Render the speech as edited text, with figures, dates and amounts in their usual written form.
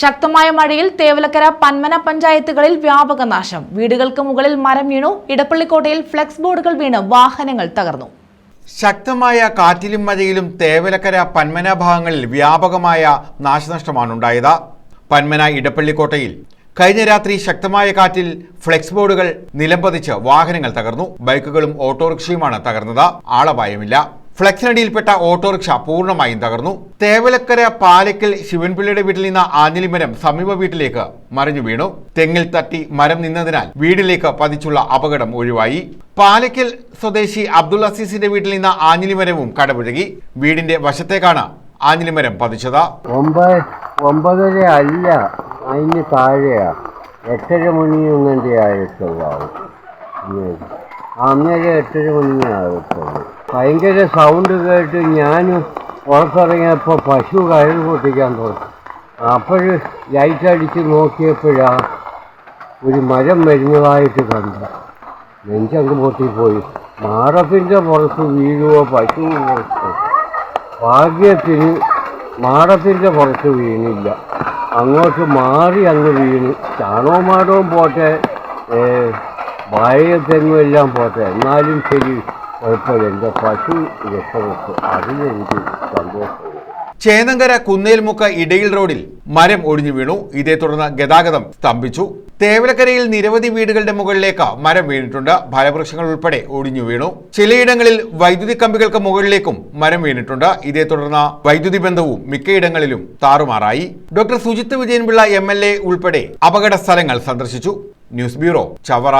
ശക്തമായ മഴയിൽ തേവലക്കര പന്മന പഞ്ചായത്തുകളിൽ വ്യാപക നാശം. വീടുകൾക്ക് മുകളിൽ മരം വീണു. ഇടപ്പള്ളിക്കോട്ടയിൽ ഫ്ലെക്സ് ബോർഡുകൾ വീണ് വാഹനങ്ങൾ തകർന്നു. ശക്തമായ കാറ്റിലും മഴയിലും തേവലക്കര പന്മന ഭാഗങ്ങളിൽ വ്യാപകമായ നാശനഷ്ടമാണുണ്ടായത്. പന്മന ഇടപ്പള്ളിക്കോട്ടയിൽ കഴിഞ്ഞ രാത്രി ശക്തമായ കാറ്റിൽ ഫ്ലെക്സ് ബോർഡുകൾ നിലംപതിച്ച് വാഹനങ്ങൾ തകർന്നു. ബൈക്കുകളും ഓട്ടോറിക്ഷയുമാണ് തകർന്നത്. ആളപായമില്ല. ഫ്ലെക്സിനടിയിൽപ്പെട്ട ഓട്ടോറിക്ഷ പൂർണ്ണമായും തകർന്നു. തേവലക്കര പാലക്കൽ ശിവൻപിള്ളയുടെ വീട്ടിൽ നിന്ന് ആഞ്ഞിലിമരം സമീപ വീട്ടിലേക്ക് മറിഞ്ഞു വീണു. തെങ്ങിൽ തട്ടി മരം നിന്നതിനാൽ വീട്ടിലേക്ക് പതിച്ചുള്ള അപകടം ഒഴിവായി. പാലക്കൽ സ്വദേശി അബ്ദുൾ അസീസിന്റെ വീട്ടിൽ നിന്ന് ആഞ്ഞിലിമരവും കടപുഴകി. വീടിന്റെ വശത്തേക്കാണ് ആഞ്ഞിലിമരം പതിച്ചത്. 9:30 അല്ല, അതിന് താഴെയാ. 8:30 മണിയൊന്നെ ആയിട്ടുള്ളൂ. അന്നേരം 8:30 മണിയാകത്തുള്ളൂ. ഭയങ്കര സൗണ്ട് കേട്ട് ഞാൻ പുറത്തിറങ്ങിയപ്പോൾ പശു കയറ് പൊട്ടിക്കാൻ തുടങ്ങി. അപ്പോൾ ലൈറ്റ് അടിച്ച് നോക്കിയപ്പോഴാണ് ഒരു മരം വരുന്നതായിട്ട് കണ്ടു. നെഞ്ചങ്ങ് പൊട്ടിപ്പോയി. മാടത്തിൻ്റെ പുറത്ത് വീഴുവോ പശു പുറത്ത്. ഭാഗ്യത്തിന് മാടത്തിൻ്റെ പുറത്ത് വീണില്ല. അങ്ങോട്ട് മാറി അങ്ങ് വീണ്. ചാണകവും മാടവും പോട്ടെ, വാഴ തെങ്ങും എല്ലാം പോട്ടെ, എന്നാലും ശരി, കുഴപ്പമില്ല. എൻ്റെ പശു രക്ഷപ്പെട്ടു. അതിലെനിക്ക് സന്തോഷം. ചേന്നങ്കര കുന്നേൽമുക്ക് ഇടയിൽ റോഡിൽ മരം ഒടിഞ്ഞു വീണു. ഇതേ തുടർന്ന് ഗതാഗതം സ്തംഭിച്ചു. തേവലക്കരയിൽ നിരവധി വീടുകളുടെ മുകളിലേക്ക് മരം വീണിട്ടുണ്ട്. ഫലവൃക്ഷങ്ങൾ ഉൾപ്പെടെ ഒടിഞ്ഞു വീണു. ചിലയിടങ്ങളിൽ വൈദ്യുതി കമ്പികൾക്ക് മുകളിലേക്കും മരം വീണിട്ടുണ്ട്. ഇതേ തുടർന്ന് വൈദ്യുതി ബന്ധവും മിക്കയിടങ്ങളിലും താറുമാറായി. ഡോക്ടർ സുജിത്ത് വിജയൻപിള്ള MLA ഉൾപ്പെടെ അപകട സ്ഥലങ്ങൾ സന്ദർശിച്ചു. News bureau, Chavara.